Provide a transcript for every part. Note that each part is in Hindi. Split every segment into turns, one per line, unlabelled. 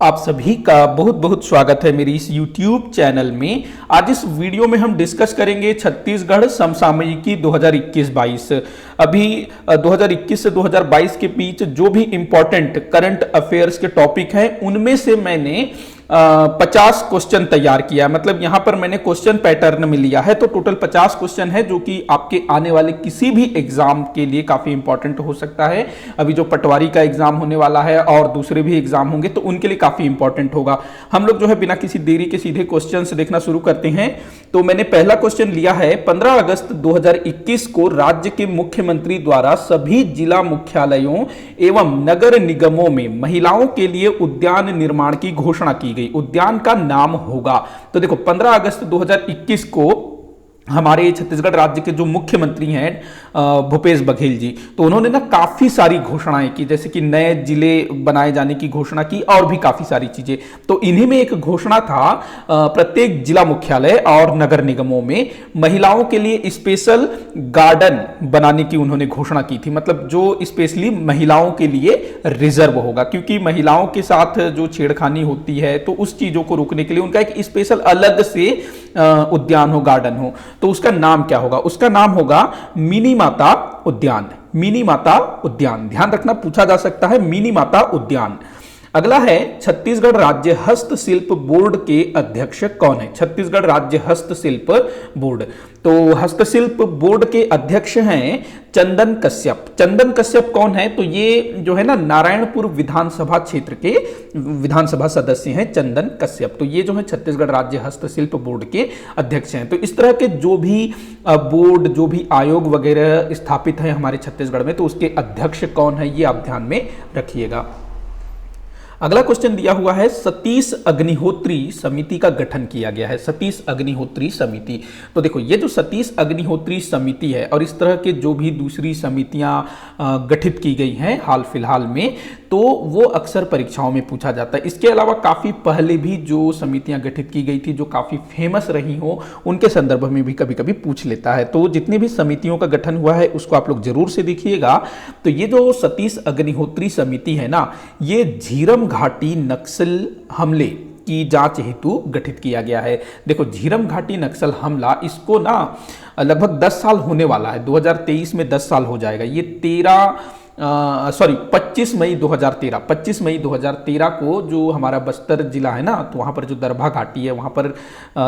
आप सभी का बहुत बहुत स्वागत है मेरी इस YouTube चैनल में। आज इस वीडियो में हम डिस्कस करेंगे छत्तीसगढ़ समसामयिकी 2021-22। अभी 2021 से 2022 के बीच जो भी इंपॉर्टेंट करंट अफेयर्स के टॉपिक हैं उनमें से मैंने 50 क्वेश्चन तैयार किया। मतलब यहां पर मैंने क्वेश्चन पैटर्न में लिया है, तो टोटल 50 क्वेश्चन है जो कि आपके आने वाले किसी भी एग्जाम के लिए काफी इंपॉर्टेंट हो सकता है। अभी जो पटवारी का एग्जाम होने वाला है और दूसरे भी एग्जाम होंगे तो उनके लिए काफी इंपॉर्टेंट होगा। हम लोग जो है बिना किसी देरी के सीधे क्वेश्चन देखना शुरू करते हैं। तो मैंने पहला क्वेश्चन लिया है, 15 अगस्त 2021 को राज्य के मुख्यमंत्री द्वारा सभी जिला मुख्यालयों एवं नगर निगमों में महिलाओं के लिए उद्यान निर्माण की घोषणा की गई। उद्यान का नाम होगा, तो देखो 15 अगस्त 2021 को हमारे छत्तीसगढ़ राज्य के जो मुख्यमंत्री हैं भूपेश बघेल जी, तो उन्होंने ना काफी सारी घोषणाएं की, जैसे कि नए जिले बनाए जाने की घोषणा की और भी काफी सारी चीजें। तो इन्हीं में एक घोषणा था प्रत्येक जिला मुख्यालय और नगर निगमों में महिलाओं के लिए स्पेशल गार्डन बनाने की उन्होंने घोषणा की थी। मतलब जो स्पेशली महिलाओं के लिए रिजर्व होगा, क्योंकि महिलाओं के साथ जो छेड़खानी होती है तो उस चीजों को रोकने के लिए उनका एक स्पेशल अलग से उद्यान हो, गार्डन हो। तो उसका नाम क्या होगा? उसका नाम होगा मिनी माता उद्यान। मिनी माता उद्यान, ध्यान रखना, पूछा जा सकता है मिनी माता उद्यान। अगला है, छत्तीसगढ़ राज्य हस्तशिल्प बोर्ड के अध्यक्ष कौन है? छत्तीसगढ़ राज्य हस्तशिल्प बोर्ड, तो हस्तशिल्प बोर्ड के अध्यक्ष हैं चंदन कश्यप। चंदन कश्यप कौन है? तो ये जो है ना नारायणपुर विधानसभा क्षेत्र के विधानसभा सदस्य हैं चंदन कश्यप। तो ये जो है छत्तीसगढ़ राज्य हस्तशिल्प बोर्ड के अध्यक्ष हैं। तो इस तरह के जो भी बोर्ड, जो भी आयोग वगैरह स्थापित है हमारे छत्तीसगढ़ में, तो उसके अध्यक्ष कौन है ये आप ध्यान में रखिएगा। अगला क्वेश्चन दिया हुआ है, सतीश अग्निहोत्री समिति का गठन किया गया है। सतीश अग्निहोत्री समिति, तो देखो ये जो सतीश अग्निहोत्री समिति है और इस तरह के जो भी दूसरी समितियां गठित की गई हैं हाल फिलहाल में, तो वो अक्सर परीक्षाओं में पूछा जाता है। इसके अलावा काफी पहले भी जो समितियां गठित की गई थी जो काफी फेमस रही हो, उनके संदर्भ में भी कभी कभी पूछ लेता है। तो जितनी भी समितियों का गठन हुआ है उसको आप लोग जरूर से देखिएगा। तो ये जो सतीश अग्निहोत्री समिति है ना, ये झीरम घाटी नक्सल हमले की जांच हेतु गठित किया गया है। देखो झीरम घाटी नक्सल हमला, इसको ना लगभग 10 साल होने वाला है। 2023 में 10 साल हो जाएगा। ये 25 मई 2013 को जो हमारा बस्तर जिला है ना, तो वहाँ पर जो दरभा घाटी है, वहाँ पर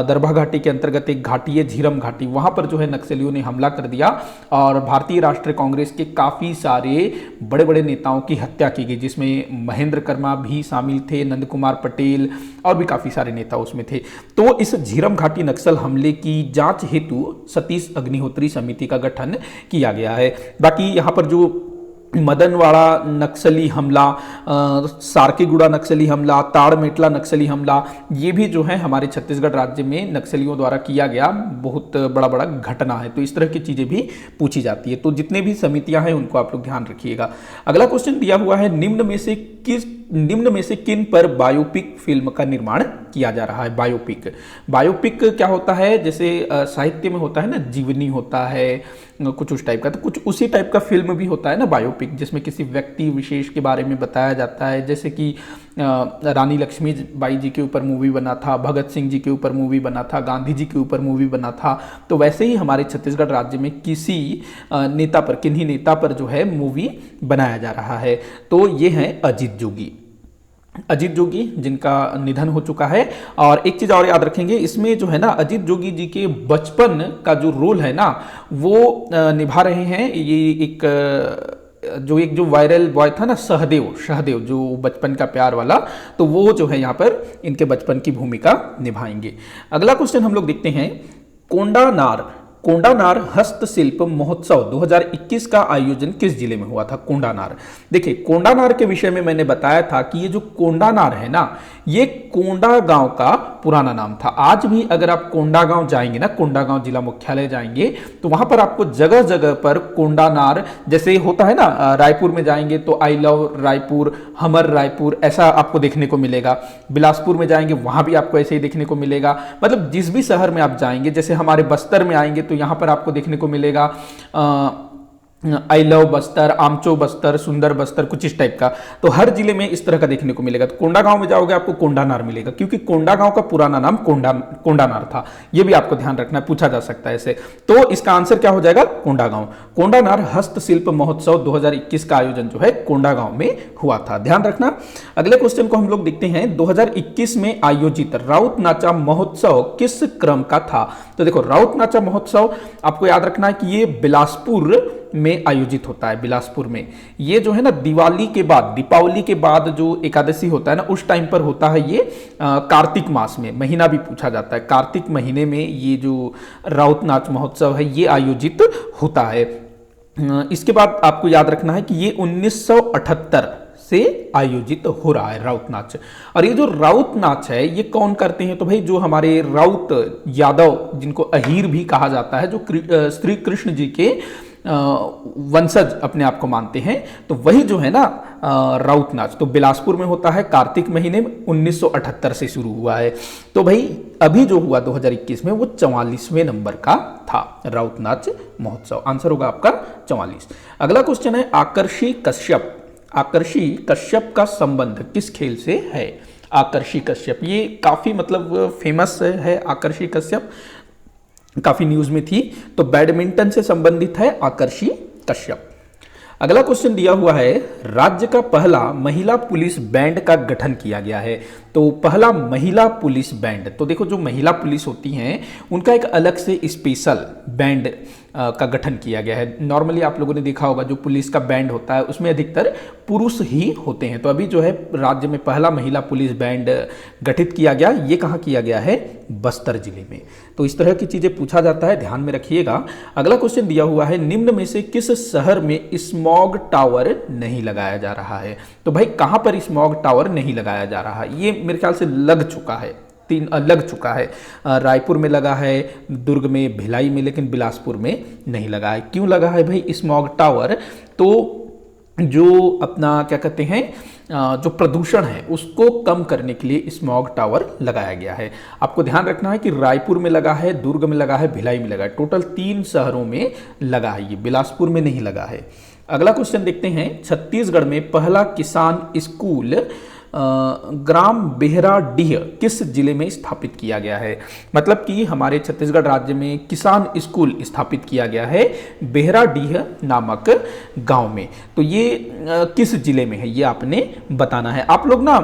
दरभा घाटी के अंतर्गत एक घाटी है झीरम घाटी, वहाँ पर जो है नक्सलियों ने हमला कर दिया और भारतीय राष्ट्रीय कांग्रेस के काफ़ी सारे बड़े बड़े नेताओं की हत्या की गई, जिसमें महेंद्र कर्मा भी शामिल थे, नंद कुमार पटेल और भी काफ़ी सारे नेता उसमें थे। तो इस झीरम घाटी नक्सल हमले की जाँच हेतु सतीश अग्निहोत्री समिति का गठन किया गया है। बाकी यहाँ पर जो मदनवाड़ा नक्सली हमला, सारकीगुड़ा नक्सली हमला, ताड़मेटला नक्सली हमला, ये भी जो है हमारे छत्तीसगढ़ राज्य में नक्सलियों द्वारा किया गया बहुत बड़ा बड़ा घटना है। तो इस तरह की चीजें भी पूछी जाती है। तो जितने भी समितियां हैं उनको आप लोग ध्यान रखिएगा। अगला क्वेश्चन दिया हुआ है, निम्न में से किन पर बायोपिक फिल्म का निर्माण किया जा रहा है? बायोपिक क्या होता है? जैसे साहित्य में होता है ना, जीवनी होता है कुछ उस टाइप का, तो कुछ उसी टाइप का फिल्म भी होता है ना बायोपिक, जिसमें किसी व्यक्ति विशेष के बारे में बताया जाता है। जैसे कि रानी लक्ष्मीबाई जी के ऊपर मूवी बना था, भगत सिंह जी के ऊपर मूवी बना था, गांधी जी के ऊपर मूवी बना था। तो वैसे ही हमारे छत्तीसगढ़ राज्य में किसी नेता पर, किन्हीं नेता पर जो है मूवी बनाया जा रहा है। तो ये हैं अजीत जोगी, जिनका निधन हो चुका है। और एक चीज और याद रखेंगे, इसमें जो है ना अजीत जोगी जी के बचपन का जो रोल है ना, वो निभा रहे हैं ये एक जो वायरल बॉय था ना, सहदेव जो बचपन का प्यार वाला, तो वो जो है यहाँ पर इनके बचपन की भूमिका निभाएंगे। अगला क्वेश्चन हम लोग देखते हैं, कोंडानार हस्तशिल्प महोत्सव 2021 का आयोजन किस जिले में हुआ था? कोंडानार, देखिए कोंडानार के विषय में मैंने बताया था कि ये जो कोंडानार है ना, ये कोंडा गांव का पुराना नाम था। आज भी अगर आप कोंडा गांव जाएंगे ना, कोंडा गांव जिला मुख्यालय जाएंगे, तो वहां पर आपको जगह जगह पर कोंडानार, जैसे होता है ना, रायपुर में जाएंगे तो आई लव रायपुर, हमर रायपुर, ऐसा आपको देखने को मिलेगा। बिलासपुर में जाएंगे वहां भी आपको ऐसे ही देखने को मिलेगा। मतलब जिस भी शहर में आप जाएंगे, जैसे हमारे बस्तर में आएंगे तो यहाँ पर आपको देखने को मिलेगा आई लव बस्तर, आमचो बस्तर, सुंदर बस्तर, कुछ इस टाइप का। तो हर जिले में इस तरह का देखने को मिलेगा। तो कोंडागांव में जाओगे आपको कोंडानार मिलेगा, क्योंकि कोंडागांव का पुराना नाम कोंडानार था। ये भी आपको ध्यान रखना है, पूछा जा सकता है ऐसे। तो इसका आंसर क्या हो जाएगा? कोंडागांव। कोंडानार हस्तशिल्प महोत्सव 2021 का आयोजन जो है कोंडागांव में हुआ था, ध्यान रखना। अगले क्वेश्चन को हम लोग देखते हैं, 2021 में आयोजित राउत नाचा महोत्सव किस क्रम का था? तो देखो, राउत नाचा महोत्सव आपको याद रखना है कि ये बिलासपुर में आयोजित होता है। बिलासपुर में ये जो है ना दिवाली के बाद, दीपावली के बाद जो एकादशी होता है ना, उस टाइम पर होता है ये। कार्तिक मास में, महीना भी पूछा जाता है, कार्तिक महीने में ये जो राउत नाच महोत्सव है ये आयोजित होता है। इसके बाद आपको याद रखना है कि ये 1978 से आयोजित हो रहा है राउत नाच। और ये जो राउत नाच है ये कौन करते हैं? तो भाई जो हमारे राउत यादव, जिनको अहीर भी कहा जाता है, जो श्री कृष्ण जी के वंशज अपने आप को मानते हैं, तो वही जो है ना राउत नाच तो बिलासपुर में होता है, कार्तिक महीने में 1978 से शुरू हुआ है। तो भाई अभी जो हुआ 2021 में वो 44वें नंबर का था राउत नाच महोत्सव। आंसर होगा आपका 44। अगला क्वेश्चन है, आकर्षी कश्यप का संबंध किस खेल से है? आकर्षी कश्यप, ये काफी मतलब फेमस है। आकर्षी कश्यप काफी न्यूज में थी। तो बैडमिंटन से संबंधित है आकर्षी कश्यप। अगला क्वेश्चन दिया हुआ है, राज्य का पहला महिला पुलिस बैंड का गठन किया गया है। तो पहला महिला पुलिस बैंड, तो देखो जो महिला पुलिस होती हैं उनका एक अलग से स्पेशल बैंड का गठन किया गया है। नॉर्मली आप लोगों ने देखा होगा जो पुलिस का बैंड होता है उसमें अधिकतर पुरुष ही होते हैं। तो अभी जो है राज्य में पहला महिला पुलिस बैंड गठित किया गया, ये कहाँ किया गया है? बस्तर जिले में। तो इस तरह की चीजें पूछा जाता है, ध्यान में रखिएगा। अगला क्वेश्चन दिया हुआ है, निम्न में से किस शहर में स्मॉग टावर नहीं लगाया जा रहा है? तो भाई कहां पर स्मॉग टावर नहीं लगाया जा रहा है? ये मेरे ख्याल से लग चुका है, लग चुका है। रायपुर में लगा है, दुर्ग में, भिलाई में, लेकिन बिलासपुर में नहीं लगा है। क्यों लगा है भाई स्मॉग टावर? तो जो अपना क्या कहते हैं, जो प्रदूषण है उसको कम करने के लिए स्मॉग टावर लगाया गया है। आपको ध्यान रखना है कि रायपुर में लगा है, दुर्ग में लगा है, भिलाई में लगा है, टोटल 3 शहरों में लगा है, ये बिलासपुर में नहीं लगा है। अगला क्वेश्चन देखते हैं, छत्तीसगढ़ में पहला किसान स्कूल ग्राम बेहराडीह किस जिले में स्थापित किया गया है? मतलब कि हमारे छत्तीसगढ़ राज्य में किसान स्कूल स्थापित किया गया है बेहराडीह नामक गांव में। तो ये किस जिले में है ये आपने बताना है। आप लोग ना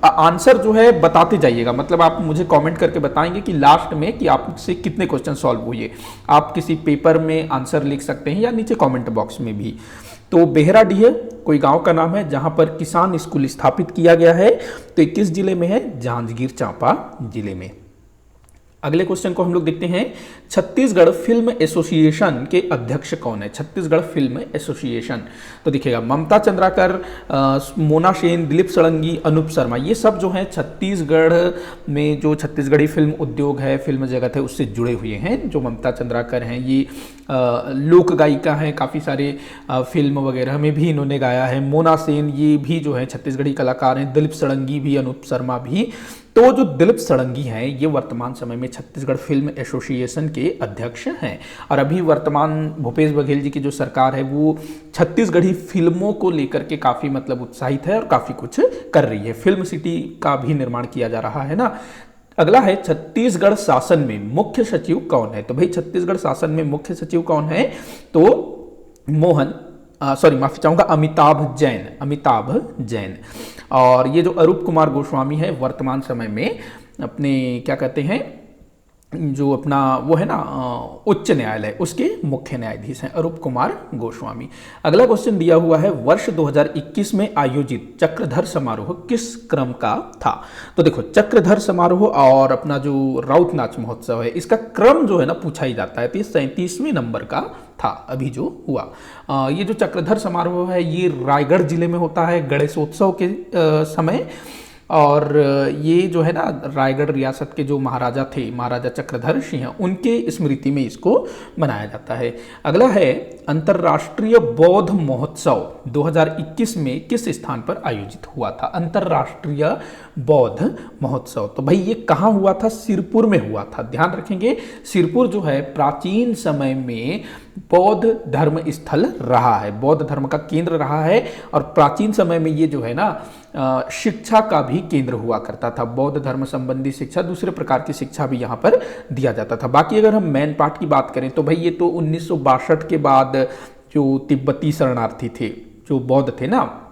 आंसर जो है बताते जाइएगा, मतलब आप मुझे कमेंट करके बताएंगे कि लास्ट में कि आपसे कितने क्वेश्चन सॉल्व हुए। आप किसी पेपर में आंसर लिख सकते हैं या नीचे कमेंट बॉक्स में भी। तो बेहराडीह कोई गांव का नाम है जहां पर किसान स्कूल स्थापित किया गया है। तो 21 जिले में है, जांजगीर चांपा जिले में। अगले क्वेश्चन को हम लोग देखते हैं, छत्तीसगढ़ फिल्म एसोसिएशन के अध्यक्ष कौन है? छत्तीसगढ़ फिल्म एसोसिएशन, तो देखिएगा ममता चंद्राकर, मोना सेन, दिलीप सड़ंगी, अनूप शर्मा, ये सब जो हैं छत्तीसगढ़ में जो छत्तीसगढ़ी फिल्म उद्योग है, फिल्म जगत है, उससे जुड़े हुए हैं। जो ममता चंद्राकर हैं ये लोक गायिका हैं, काफ़ी सारे फिल्म वगैरह में भी इन्होंने गाया है। मोना सेन ये भी जो है छत्तीसगढ़ी कलाकार हैं, दिलीप सड़ंगी भी, अनूप शर्मा भी। तो जो दिलीप सड़ंगी हैं ये वर्तमान समय में छत्तीसगढ़ फिल्म एसोसिएशन के अध्यक्ष हैं। और अभी वर्तमान भूपेश बघेल जी की जो सरकार है वो छत्तीसगढ़ी फिल्मों को लेकर के काफ़ी मतलब उत्साहित है और काफ़ी कुछ कर रही है। फिल्म सिटी का भी निर्माण किया जा रहा है ना। अगला है, छत्तीसगढ़ शासन में मुख्य सचिव कौन है? तो भाई छत्तीसगढ़ शासन में मुख्य सचिव कौन है? तो माफी चाहूंगा, अमिताभ जैन। और ये जो अरूप कुमार गोस्वामी है वर्तमान समय में अपने क्या कहते हैं, जो अपना वो है ना उच्च न्यायालय, उसके मुख्य न्यायाधीश हैं अरूप कुमार गोस्वामी। अगला क्वेश्चन दिया हुआ है, वर्ष 2021 में आयोजित चक्रधर समारोह किस क्रम का था? तो देखो चक्रधर समारोह और अपना जो राउत नाच महोत्सव है इसका क्रम जो है ना पूछा ही जाता है। तो ये 37वें नंबर का था अभी जो हुआ। ये जो चक्रधर समारोह है ये रायगढ़ जिले में होता है गणेशोत्सव के समय। और ये जो है ना रायगढ़ रियासत के जो महाराजा थे, महाराजा चक्रधर सिंह, उनके स्मृति में इसको मनाया जाता है। अगला है, अंतर्राष्ट्रीय बौद्ध महोत्सव 2021 में किस स्थान पर आयोजित हुआ था? अंतर्राष्ट्रीय बौद्ध महोत्सव, तो भाई ये कहाँ हुआ था? सिरपुर में हुआ था। ध्यान रखेंगे, सिरपुर जो है प्राचीन समय में बौद्ध धर्म स्थल रहा है, बौद्ध धर्म का केंद्र रहा है। और प्राचीन समय में ये जो है ना शिक्षा का भी केंद्र हुआ करता था। बौद्ध धर्म संबंधी शिक्षा, दूसरे प्रकार की शिक्षा भी यहाँ पर दिया जाता था। बाकी अगर हम मेन पार्ट की बात करें तो भाई ये तो 1962 के बाद जो तिब्बती शरणार्थी थे, जो बौद्ध थे ना,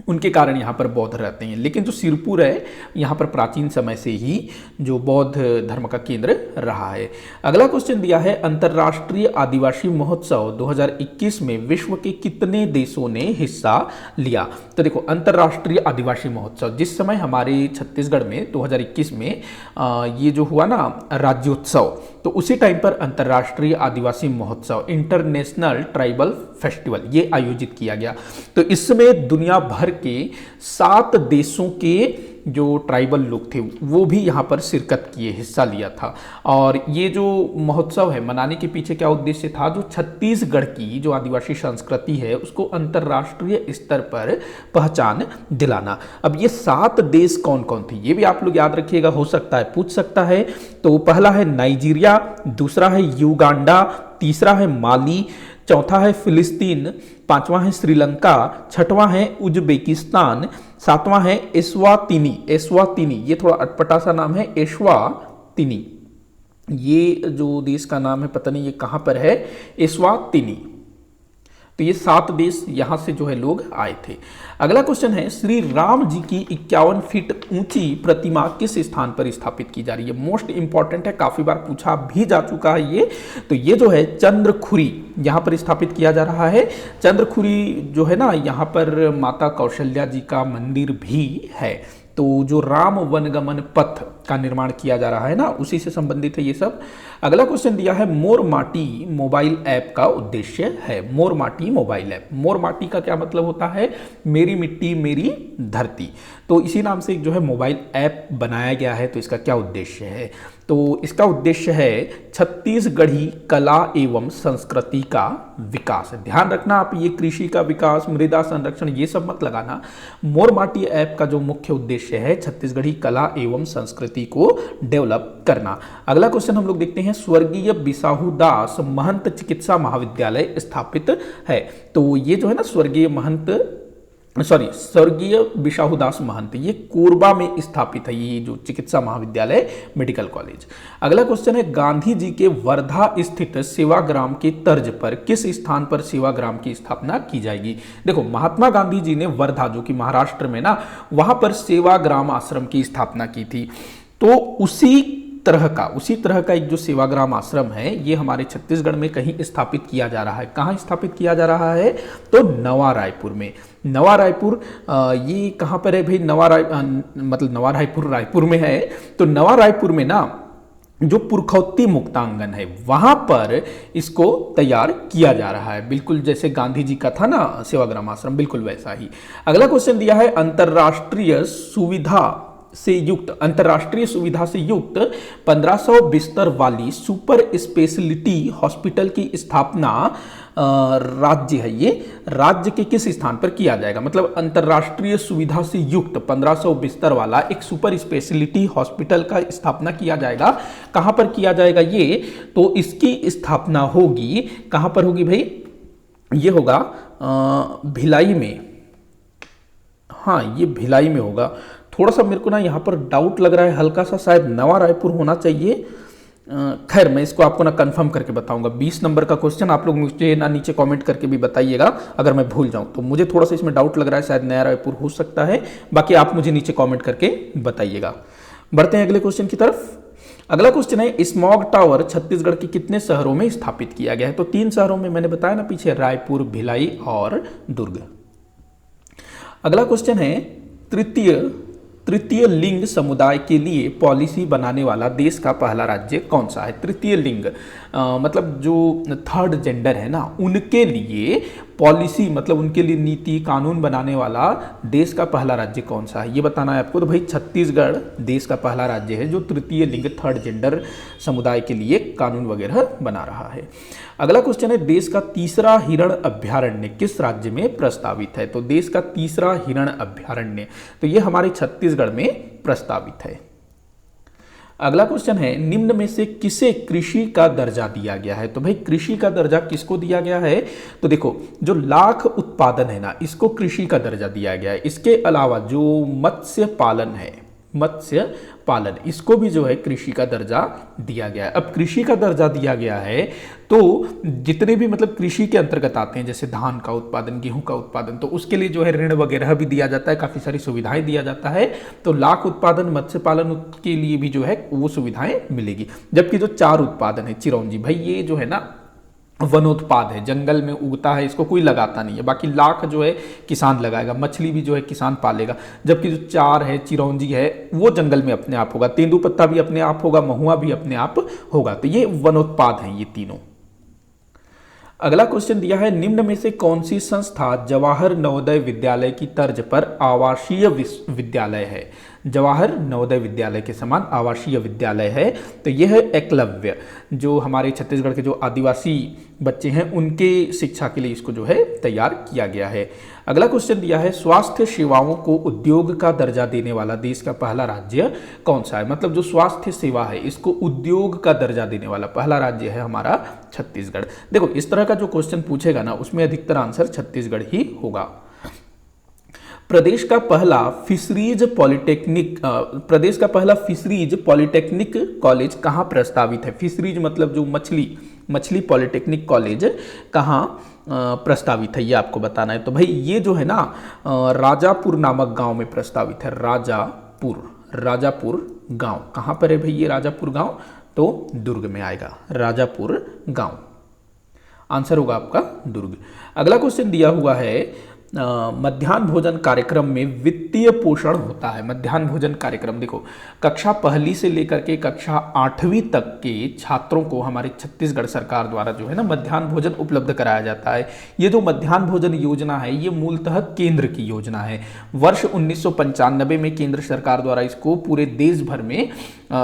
उनके कारण यहाँ पर बौद्ध रहते हैं। लेकिन जो सिरपुर है यहाँ पर प्राचीन समय से ही जो बौद्ध धर्म का केंद्र रहा है। अगला क्वेश्चन दिया है, अंतर्राष्ट्रीय आदिवासी महोत्सव 2021 में विश्व के कितने देशों ने हिस्सा लिया? तो देखो, अंतर्राष्ट्रीय आदिवासी महोत्सव जिस समय हमारे छत्तीसगढ़ में 2021 में ये जो हुआ ना राज्योत्सव, तो उसी टाइम पर अंतर्राष्ट्रीय आदिवासी महोत्सव, इंटरनेशनल ट्राइबल फेस्टिवल, ये आयोजित किया गया। तो इसमें दुनिया भर के 7 देशों के जो ट्राइबल लोग थे वो भी यहाँ पर शिरकत किए, हिस्सा लिया था। और ये जो महोत्सव है मनाने के पीछे क्या उद्देश्य था? जो छत्तीसगढ़ की जो आदिवासी संस्कृति है उसको अंतर्राष्ट्रीय स्तर पर पहचान दिलाना। अब ये 7 देश कौन कौन थे ये भी आप लोग याद रखिएगा, हो सकता है पूछ सकता है। तो पहला है नाइजीरिया, दूसरा है युगांडा, तीसरा है माली, चौथा है फिलिस्तीन, पांचवा है श्रीलंका, छठवां है उज्बेकिस्तान, सातवां है एस्वातिनी, ये थोड़ा अटपटा सा नाम है, एस्वातिनी। ये जो देश का नाम है पता नहीं ये कहां पर है, एस्वातिनी। तो ये 7 देश यहां से जो है लोग आए थे। अगला क्वेश्चन है, श्री राम जी की 51 फीट ऊंची प्रतिमा किस स्थान पर स्थापित की जा रही है? मोस्ट इंपॉर्टेंट है, काफी बार पूछा भी जा चुका है ये। तो ये जो है चंद्रखुरी यहां पर स्थापित किया जा रहा है। चंद्रखुरी जो है ना, यहां पर माता कौशल्या जी का मंदिर भी है। तो जो राम वनगमन पथ का निर्माण किया जा रहा है ना, उसी से संबंधित है ये सब। अगला क्वेश्चन दिया है, मोर माटी मोबाइल ऐप का उद्देश्य है। मोर माटी मोबाइल ऐप, मोर माटी का क्या मतलब होता है? मेरी मिट्टी मेरी धरती। तो इसी नाम से जो है मोबाइल ऐप बनाया गया है। तो इसका क्या उद्देश्य है? तो इसका उद्देश्य है छत्तीसगढ़ी कला एवं संस्कृति का विकास। ध्यान रखना आप, ये कृषि का विकास, मृदा संरक्षण ये सब मत लगाना। मोर माटी ऐप का जो मुख्य उद्देश्य है छत्तीसगढ़ी कला एवं संस्कृति को डेवलप करना। अगला क्वेश्चन हम लोग देखते हैं, स्वर्गीय बिसाहू दास महंत चिकित्सा महाविद्यालय स्थापित है। तो ये जो है ना स्वर्गीय बिसाहूदास महंत, ये कोरबा में स्थापित है, ये जो चिकित्सा महाविद्यालय मेडिकल कॉलेज। अगला क्वेश्चन है, गांधी जी के वर्धा स्थित सेवाग्राम के तर्ज पर किस स्थान पर सेवाग्राम की स्थापना की जाएगी? देखो, महात्मा गांधी जी ने वर्धा जो कि महाराष्ट्र में ना, वहां पर सेवाग्राम आश्रम की स्थापना की थी। तो उसी तरह का एक जो सेवाग्राम आश्रम है ये हमारे छत्तीसगढ़ में कहीं स्थापित किया जा रहा है। कहाँ स्थापित किया जा रहा है? तो नवा रायपुर में। नवा रायपुर ये कहाँ पर है भाई? नवा रायपुर रायपुर में है। तो नवा रायपुर में ना जो पुरखौती मुक्तांगन है वहां पर इसको तैयार किया जा रहा है, बिल्कुल जैसे गांधी जी का था ना सेवाग्राम आश्रम, बिल्कुल वैसा ही। अगला क्वेश्चन दिया है, अंतर्राष्ट्रीय सुविधा से युक्त 1500 बिस्तर वाली सुपर स्पेशलिटी हॉस्पिटल की स्थापना राज्य है, ये राज्य के किस स्थान पर किया जाएगा? मतलब अंतर्राष्ट्रीय सुविधा से युक्त 1500 बिस्तर वाला एक सुपर स्पेशलिटी हॉस्पिटल का स्थापना किया जाएगा। कहां पर किया जाएगा ये? तो इसकी स्थापना होगी, कहां पर होगी भाई? ये होगा भिलाई में। हाँ, ये भिलाई में होगा। थोड़ा सा मेरे को ना यहाँ पर डाउट लग रहा है हल्का सा, शायद नवा रायपुर होना चाहिए। खैर मैं इसको आपको ना कंफर्म करके बताऊंगा। 20 नंबर का क्वेश्चन आप लोग मुझे ना नीचे कमेंट करके भी बताइएगा अगर मैं भूल जाऊं तो। मुझे थोड़ा सा इसमें डाउट लग रहा है, शायद नया रायपुर हो सकता है। बाकी आप मुझे नीचे कॉमेंट करके बताइएगा। बढ़ते हैं अगले क्वेश्चन की तरफ। अगला क्वेश्चन है, स्मॉग टावर छत्तीसगढ़ के कितने शहरों में स्थापित किया गया है? तो 3 शहरों में, मैंने बताया ना पीछे, रायपुर, भिलाई और दुर्ग। अगला क्वेश्चन है, तृतीय लिंग समुदाय के लिए पॉलिसी बनाने वाला देश का पहला राज्य कौन सा है? तृतीय लिंग मतलब जो थर्ड जेंडर है ना, उनके लिए पॉलिसी मतलब उनके लिए नीति कानून बनाने वाला देश का पहला राज्य कौन सा है ये बताना है आपको। तो भाई छत्तीसगढ़ देश का पहला राज्य है जो तृतीय लिंग थर्ड जेंडर समुदाय के लिए कानून वगैरह बना रहा है। अगला क्वेश्चन है, देश का तीसरा हिरण अभ्यारण्य किस राज्य में प्रस्तावित है? तो देश का तीसरा हिरण अभ्यारण्य तो ये हमारे छत्तीसगढ़ में प्रस्तावित है। अगला क्वेश्चन है, निम्न में से किसे कृषि का दर्जा दिया गया है? तो भाई कृषि का दर्जा किसको दिया गया है? तो देखो, जो लाख उत्पादन है ना, इसको कृषि का दर्जा दिया गया है। इसके अलावा जो मत्स्य पालन है, मत्स्य पालन, इसको भी जो है कृषि का दर्जा दिया गया है। अब कृषि का दर्जा दिया गया है तो जितने भी मतलब कृषि के अंतर्गत आते हैं, जैसे धान का उत्पादन, गेहूं का उत्पादन, तो उसके लिए जो है ऋण वगैरह भी दिया जाता है, काफी सारी सुविधाएं दिया जाता है। तो लाख उत्पादन, मत्स्य पालन के लिए भी जो है वो सुविधाएं मिलेगी। जबकि जो 4 उत्पादन है, चिरौंजी, भाई ये जो है ना वनोत्पाद है, जंगल में उगता है, इसको कोई लगाता नहीं है। बाकी लाख जो है किसान लगाएगा, मछली भी जो है किसान पालेगा। जबकि जो 4 है, चिरौंजी है, वो जंगल में अपने आप होगा, तेंदुपत्ता भी अपने आप होगा, महुआ भी अपने आप होगा। तो ये वनोत्पाद हैं ये तीनों। अगला क्वेश्चन दिया है, निम्न में से कौन सी संस्था जवाहर नवोदय विद्यालय की तर्ज पर आवासीय विद्यालय है? जवाहर नवोदय विद्यालय के समान आवासीय विद्यालय है। तो यह है एकलव्य, जो हमारे छत्तीसगढ़ के जो आदिवासी बच्चे हैं उनके शिक्षा के लिए इसको जो है तैयार किया गया है। अगला क्वेश्चन दिया है, स्वास्थ्य सेवाओं को उद्योग का दर्जा देने वाला देश का पहला राज्य कौन सा है? मतलब जो स्वास्थ्य सेवा है इसको उद्योग का दर्जा देने वाला पहला राज्य है हमारा छत्तीसगढ़। देखो, इस तरह का जो क्वेश्चन पूछेगा ना, उसमें अधिकतर आंसर छत्तीसगढ़ ही होगा। प्रदेश का पहला फिशरीज पॉलिटेक्निक कॉलेज कहाँ प्रस्तावित है? फिशरीज मतलब जो मछली पॉलिटेक्निक कॉलेज कहाँ प्रस्तावित है, ये आपको बताना है। तो भाई ये जो है ना राजापुर नामक गांव में प्रस्तावित है। राजापुर गांव कहाँ पर है भाई ये राजापुर गांव? तो दुर्ग में आएगा, राजापुर गांव आंसर होगा आपका दुर्ग। अगला क्वेश्चन दिया हुआ है, मध्याह्न भोजन कार्यक्रम में वित्तीय पोषण होता है। मध्याह्न भोजन कार्यक्रम, देखो कक्षा 1 से लेकर के कक्षा 8वीं तक के छात्रों को हमारे छत्तीसगढ़ सरकार द्वारा जो है ना मध्याह्न भोजन उपलब्ध कराया जाता है। ये जो मध्याह्न भोजन योजना है ये मूलतः केंद्र की योजना है। वर्ष 1995 में केंद्र सरकार द्वारा इसको पूरे देश भर में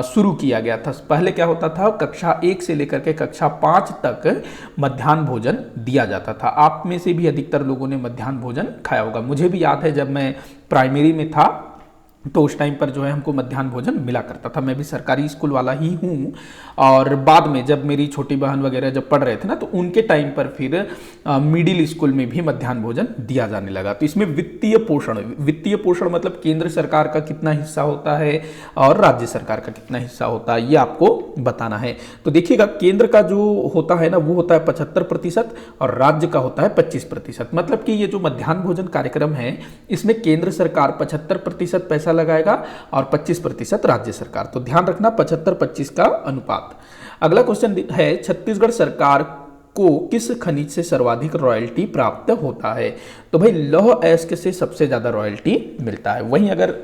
शुरू किया गया था। पहले क्या होता था, कक्षा 1 से लेकर के कक्षा 5 तक मध्याह्न भोजन दिया जाता था। आप में से भी अधिकतर लोगों ने मध्याह्न भोजन खाया होगा। मुझे भी याद है जब मैं प्राइमरी में था तो उस टाइम पर जो है हमको मध्याह्न भोजन मिला करता था। मैं भी सरकारी स्कूल वाला ही हूँ। और बाद में जब मेरी छोटी बहन वगैरह जब पढ़ रहे थे ना, तो उनके टाइम पर फिर मिडिल स्कूल में भी मध्याह्न भोजन दिया जाने लगा। तो इसमें वित्तीय पोषण मतलब केंद्र सरकार का कितना हिस्सा होता है और राज्य सरकार का कितना हिस्सा होता है, ये आपको बताना है। तो देखिएगा, केंद्र का जो होता है ना वो होता है 75% और राज्य का होता है 25%। मतलब कि ये जो मध्याह्न भोजन कार्यक्रम है इसमें केंद्र सरकार 75% पैसा लगाएगा और 25% राज्य सरकार। तो ध्यान रखना 75-25 का अनुपात। अगला क्वेश्चन है, छत्तीसगढ़ सरकार को किस खनिज से सर्वाधिक रॉयल्टी प्राप्त होता है? तो भाई लौह अयस्क से सबसे ज्यादा रॉयल्टी मिलता है। वहीं अगर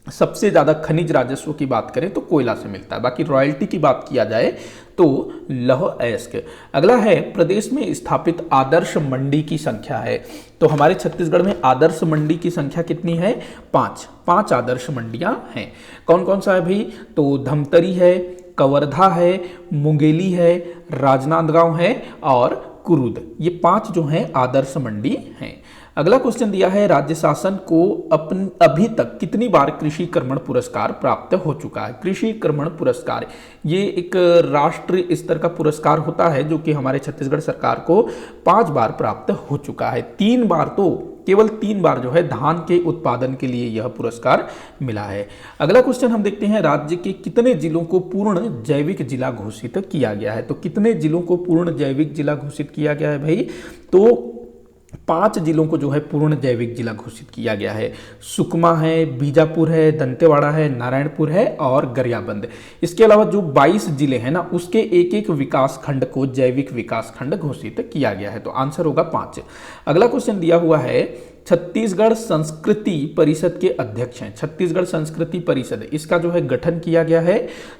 सबसे ज्यादा खनिज राजस्व की बात करें तो कोयला से मिलता है। बाकी रॉयल्टी की बात किया जाए तो लौह अयस्क। अगला है, प्रदेश में स्थापित आदर्श मंडी की संख्या है। तो हमारे छत्तीसगढ़ में आदर्श मंडी की संख्या कितनी है? 5 आदर्श मंडियां हैं। कौन कौन सा है भाई? तो धमतरी है, कवर्धा है, मुंगेली है, राजनांदगांव है और कुरुद। ये 5 जो हैं आदर्श मंडी हैं। अगला क्वेश्चन दिया है, राज्य शासन को अभी तक कितनी बार कृषि कर्मण पुरस्कार प्राप्त हो चुका है? कृषि कर्मण पुरस्कार ये एक राष्ट्र स्तर का पुरस्कार होता है जो कि हमारे छत्तीसगढ़ सरकार को 5 बार प्राप्त हो चुका है। 3 बार तो केवल 3 बार जो है धान के उत्पादन के लिए यह पुरस्कार मिला है। अगला क्वेश्चन हम देखते हैं, राज्य के कितने जिलों को पूर्ण जैविक जिला घोषित किया गया है? तो कितने जिलों को पूर्ण जैविक जिला घोषित किया गया है भाई? तो 5 जिलों को जो है पूर्ण जैविक जिला घोषित किया गया है। सुकमा है, बीजापुर है, दंतेवाड़ा है, नारायणपुर है और गरियाबंद। इसके अलावा जो 22 जिले हैं ना उसके एक विकास खंड को जैविक विकास खंड घोषित किया गया है। तो आंसर होगा 5। अगला क्वेश्चन दिया हुआ है, छत्तीसगढ़ संस्कृति परिषद के अध्यक्ष हैं। छत्तीसगढ़ संस्कृति परिषद, इसका जो है गठन किया गया है।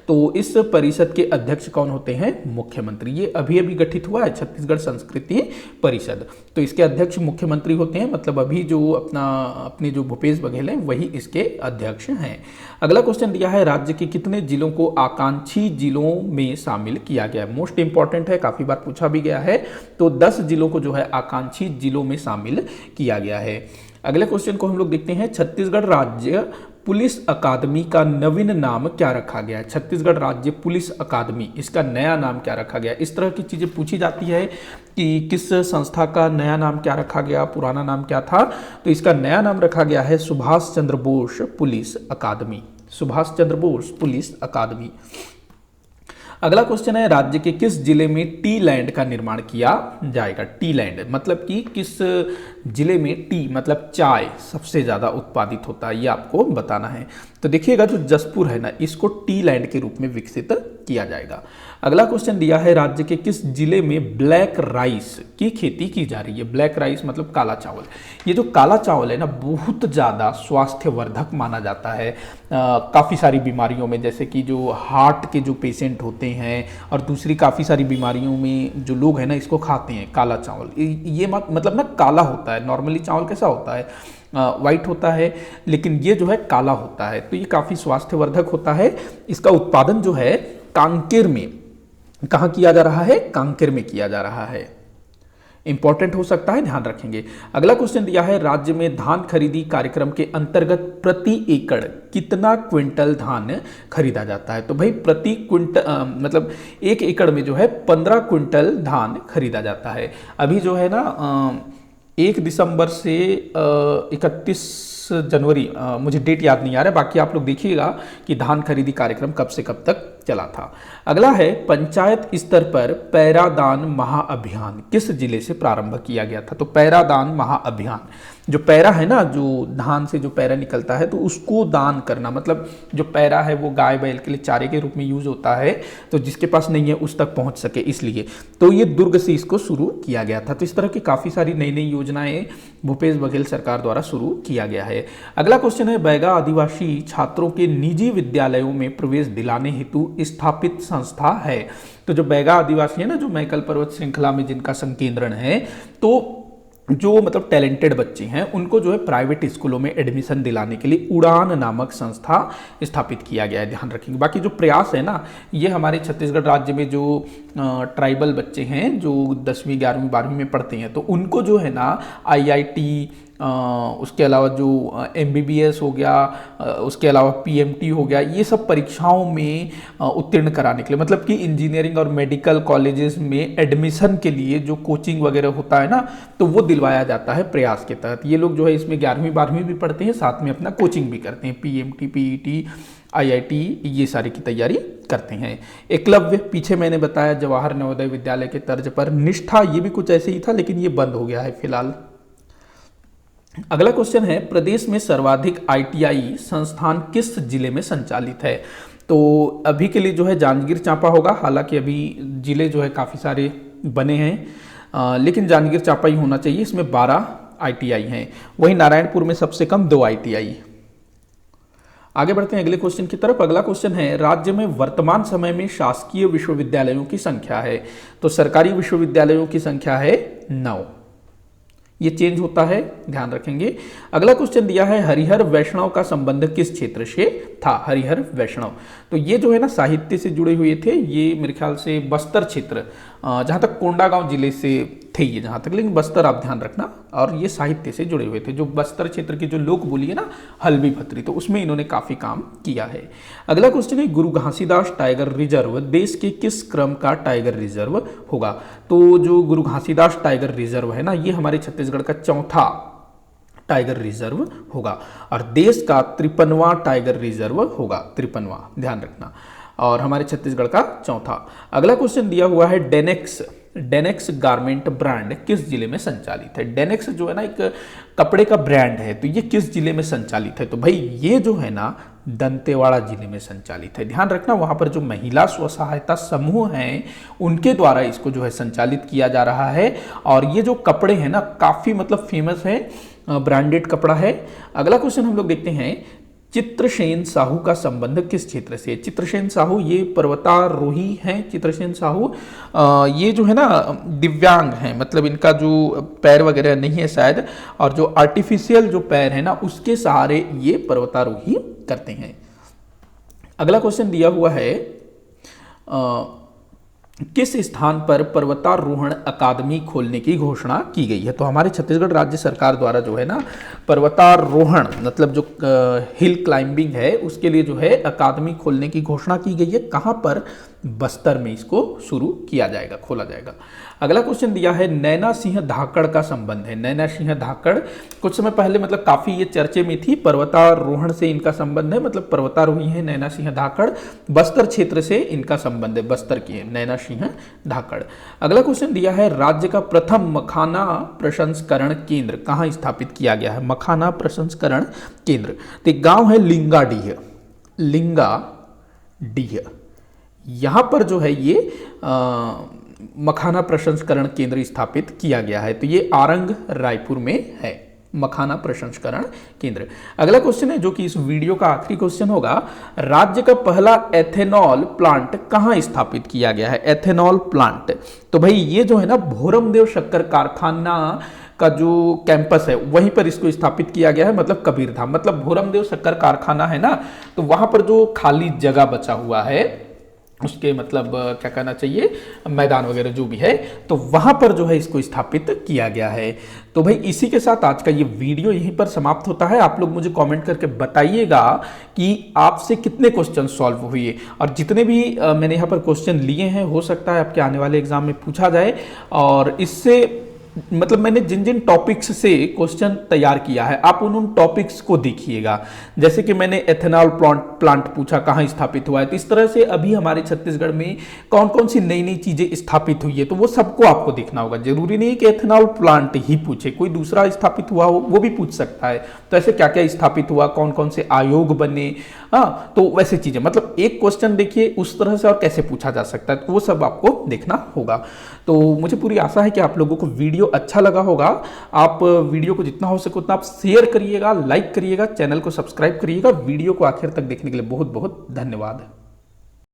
तो इस परिषद के अध्यक्ष कौन होते हैं? मुख्यमंत्री। ये अभी अभी गठित हुआ है छत्तीसगढ़ संस्कृति परिषद। तो इसके अध्यक्ष मुख्यमंत्री होते हैं। मतलब अभी जो अपने जो भूपेश बघेल हैं वही इसके अध्यक्ष हैं। अगला क्वेश्चन दिया है, राज्य के कितने जिलों को आकांक्षी जिलों में शामिल किया गया है? मोस्ट इंपॉर्टेंट है, काफी बार पूछा भी गया है। तो 10 जिलों को जो है आकांक्षी जिलों में शामिल किया गया है। अगले क्वेश्चन को हम लोग देखते हैं, छत्तीसगढ़ राज्य पुलिस अकादमी का नवीन नाम क्या रखा गया है? छत्तीसगढ़ राज्य पुलिस अकादमी, इसका नया नाम क्या रखा गया? इस तरह की चीजें पूछी जाती है कि किस संस्था का नया नाम क्या रखा गया, पुराना नाम क्या था। तो इसका नया नाम रखा गया है सुभाष चंद्र बोस पुलिस अकादमी, सुभाष चंद्र बोस पुलिस अकादमी। अगला क्वेश्चन है, राज्य के किस जिले में टी लैंड का निर्माण किया जाएगा? टी लैंड मतलब कि किस जिले में टी मतलब चाय सबसे ज्यादा उत्पादित होता है, ये आपको बताना है। तो देखिएगा जो जसपुर है ना, इसको टी लैंड के रूप में विकसित किया जाएगा। अगला क्वेश्चन दिया है, राज्य के किस जिले में ब्लैक राइस की खेती की जा रही है? ब्लैक राइस मतलब काला चावल। ये जो काला चावल है ना, बहुत ज़्यादा स्वास्थ्यवर्धक माना जाता है काफ़ी सारी बीमारियों में, जैसे कि जो हार्ट के जो पेशेंट होते हैं और दूसरी काफ़ी सारी बीमारियों में जो लोग हैं ना, इसको खाते हैं काला चावल। ये मतलब ना काला होता है, नॉर्मली चावल कैसा होता है, वाइट होता है, लेकिन ये जो है काला होता है। तो ये काफ़ी स्वास्थ्यवर्धक होता है। इसका उत्पादन जो है कांकेर में, कहाँ किया जा रहा है? कांकेर में किया जा रहा है। इंपॉर्टेंट हो सकता है, ध्यान रखेंगे। अगला क्वेश्चन दिया है, राज्य में धान खरीदी कार्यक्रम के अंतर्गत प्रति एकड़ कितना क्विंटल धान खरीदा जाता है? तो भाई प्रति क्विंटल मतलब 1 एकड़ में जो है 15 क्विंटल धान खरीदा जाता है। अभी जो है ना 1 दिसंबर से 31 जनवरी, मुझे डेट याद नहीं आ रहा है, बाकी आप लोग देखिएगा कि धान खरीदी कार्यक्रम कब से कब तक चला था। अगला है, पंचायत स्तर पर पैरादान महाअभियान किस जिले से प्रारंभ किया गया था? तो पैरादान महाअभियान, जो पैरा है ना, जो धान से जो पैरा निकलता है, तो उसको दान करना, मतलब जो पैरा है वो गाय बैल के लिए चारे के रूप में यूज होता है, तो जिसके पास नहीं है उस तक पहुंच सके, इसलिए तो ये दुर्ग से इसको शुरू किया गया था। तो इस तरह की काफ़ी सारी नई नई योजनाएं भूपेश बघेल सरकार द्वारा शुरू किया गया है। अगला क्वेश्चन है, बैगा आदिवासी छात्रों के निजी विद्यालयों में प्रवेश दिलाने हेतु स्थापित संस्था है। तो जो बैगा आदिवासी है ना, जो मैकल पर्वत श्रृंखला में जिनका संकेंद्रण है, तो जो मतलब टैलेंटेड बच्चे हैं उनको जो है प्राइवेट स्कूलों में एडमिशन दिलाने के लिए उड़ान नामक संस्था स्थापित किया गया है, ध्यान रखेंगे। बाकी जो प्रयास है ना, ये हमारे छत्तीसगढ़ राज्य में जो ट्राइबल बच्चे हैं जो 10वीं 11वीं 12वीं में पढ़ते हैं, तो उनको जो है ना IIT, उसके अलावा जो MBBS हो गया, उसके अलावा PMT हो गया, ये सब परीक्षाओं में उत्तीर्ण कराने के लिए, मतलब कि इंजीनियरिंग और मेडिकल कॉलेजेस में एडमिशन के लिए जो कोचिंग वगैरह होता है ना, तो वो दिलवाया जाता है प्रयास के तहत। ये लोग जो है इसमें 11वीं 12वीं भी पढ़ते हैं, साथ में अपना कोचिंग भी करते हैं, PMT PET IIT ये सारी की तैयारी करते हैं। एकलव्य, पीछे मैंने बताया जवाहर नवोदय विद्यालय के तर्ज पर। निष्ठा, ये भी कुछ ऐसे ही था, लेकिन ये बंद हो गया है फिलहाल। अगला क्वेश्चन है, प्रदेश में सर्वाधिक ITI संस्थान किस जिले में संचालित है? तो अभी के लिए जो है जांजगीर चांपा होगा, हालांकि अभी जिले जो है काफ़ी सारे बने हैं, लेकिन जांजगीर चांपा ही होना चाहिए। इसमें 12 ITI हैं। वहीं नारायणपुर में सबसे कम 2 ITI। आगे बढ़ते हैं अगले क्वेश्चन की तरफ। अगला क्वेश्चन है, राज्य में वर्तमान समय में शासकीय विश्वविद्यालयों की संख्या है? तो सरकारी विश्वविद्यालयों की संख्या है 9। ये चेंज होता है, ध्यान रखेंगे। अगला क्वेश्चन दिया है, हरिहर वैष्णव का संबंध किस क्षेत्र से था? हरिहर वैष्णव, तो ये जो है ना साहित्य से जुड़े हुए थे। ये मेरे ख्याल से बस्तर क्षेत्र, जहाँ तक कोंडागांव जिले से थे ये जहाँ तक, लेकिन बस्तर आप ध्यान रखना। और ये साहित्य से जुड़े हुए थे। जो बस्तर क्षेत्र की जो लोक बोली है ना, हल्बी भत्री, तो उसमें इन्होंने काफ़ी काम किया है। अगला क्वेश्चन है, गुरु घासीदास टाइगर रिजर्व देश के किस क्रम का टाइगर रिजर्व होगा? तो जो गुरु घासीदास टाइगर रिजर्व है ना, ये हमारे छत्तीसगढ़ का 4था टाइगर रिजर्व होगा और देश का 53वां टाइगर रिजर्व होगा, 53वां, ध्यान रखना, और हमारे छत्तीसगढ़ का 4था। अगला क्वेश्चन दिया हुआ है, डेनेक्स गारमेंट ब्रांड किस जिले में संचालित है? डेनेक्स जो है ना एक कपड़े का ब्रांड है, तो ये किस जिले में संचालित है? तो भाई ये जो है ना दंतेवाड़ा जिले में संचालित है, ध्यान रखना। वहां पर जो महिला स्व सहायता समूह हैं उनके द्वारा इसको जो है संचालित किया जा रहा है। और ये जो कपड़े हैं ना काफी मतलब फेमस है, ब्रांडेड कपड़ा है। अगला क्वेश्चन हम लोग देखते हैं, चित्रसेन साहू का संबंध किस क्षेत्र से? चित्रसेन साहू ये पर्वतारोही हैं। चित्रसेन साहू ये जो है ना दिव्यांग हैं, मतलब इनका जो पैर वगैरह नहीं है शायद, और जो आर्टिफिशियल जो पैर है ना उसके सहारे ये पर्वतारोही करते हैं। अगला क्वेश्चन दिया हुआ है, किस स्थान पर पर्वतारोहण अकादमी खोलने की घोषणा की गई है? तो हमारे छत्तीसगढ़ राज्य सरकार द्वारा जो है ना पर्वतारोहण मतलब जो हिल क्लाइंबिंग है उसके लिए जो है अकादमी खोलने की घोषणा की गई है। कहाँ पर? बस्तर में इसको शुरू किया जाएगा, खोला जाएगा। अगला क्वेश्चन दिया है नैना सिंह धाकड़ का संबंध है। नैना सिंह धाकड़ कुछ समय पहले मतलब काफी ये चर्चे में थी, पर्वतारोहण से इनका संबंध है, मतलब पर्वतारोही है नैना सिंह धाकड़, बस्तर क्षेत्र से इनका संबंध है, बस्तर की है नैना सिंह धाकड़। अगला क्वेश्चन दिया है राज्य का प्रथम मखाना प्रसंस्करण केंद्र कहाँ स्थापित किया गया है? मखाना प्रसंस्करण केंद्र तो गांव है लिंगाडीह, लिंगाडीह यहां पर जो है ये मखाना प्रसंस्करण केंद्र स्थापित किया गया है। तो ये आरंग रायपुर में है मखाना प्रसंस्करण केंद्र। अगला क्वेश्चन है जो कि इस वीडियो का आखिरी क्वेश्चन होगा, राज्य का पहला एथेनॉल प्लांट कहां स्थापित किया गया है? एथेनॉल प्लांट तो भाई ये जो है ना भोरमदेव शक्कर कारखाना का जो कैंपस है वहीं पर इसको स्थापित किया गया है, मतलब कबीरधाम, मतलब भोरमदेव शक्कर कारखाना है ना, तो वहां पर जो खाली जगह बचा हुआ है उसके मतलब क्या कहना चाहिए मैदान वगैरह जो भी है, तो वहां पर जो है इसको स्थापित किया गया है। तो भाई इसी के साथ आज का ये वीडियो यहीं पर समाप्त होता है। आप लोग मुझे कमेंट करके बताइएगा कि आपसे कितने क्वेश्चन सॉल्व हुए, और जितने भी मैंने यहाँ पर क्वेश्चन लिए हैं हो सकता है आपके आने वाले एग्जाम में पूछा जाए। और इससे मतलब मैंने जिन जिन टॉपिक्स से क्वेश्चन तैयार किया है आप उन टॉपिक्स को देखिएगा। जैसे कि मैंने एथेनॉल प्लांट पूछा कहाँ स्थापित हुआ है, तो इस तरह से अभी हमारे छत्तीसगढ़ में कौन कौन सी नई नई चीजें स्थापित हुई है तो वो सबको आपको देखना होगा। जरूरी नहीं कि एथेनॉल प्लांट ही पूछे, कोई दूसरा स्थापित हुआ हो वो भी पूछ सकता है। तो ऐसे क्या क्या स्थापित हुआ, कौन कौन से आयोग बने, हाँ तो वैसे चीजें, मतलब एक क्वेश्चन देखिए उस तरह से और कैसे पूछा जा सकता है, तो वो सब आपको देखना होगा। तो मुझे पूरी आशा है कि आप लोगों को वीडियो अच्छा लगा होगा। आप वीडियो को जितना हो सके उतना आप शेयर करिएगा, लाइक करिएगा, चैनल को सब्सक्राइब करिएगा। वीडियो को आखिर तक देखने के लिए बहुत बहुत धन्यवाद।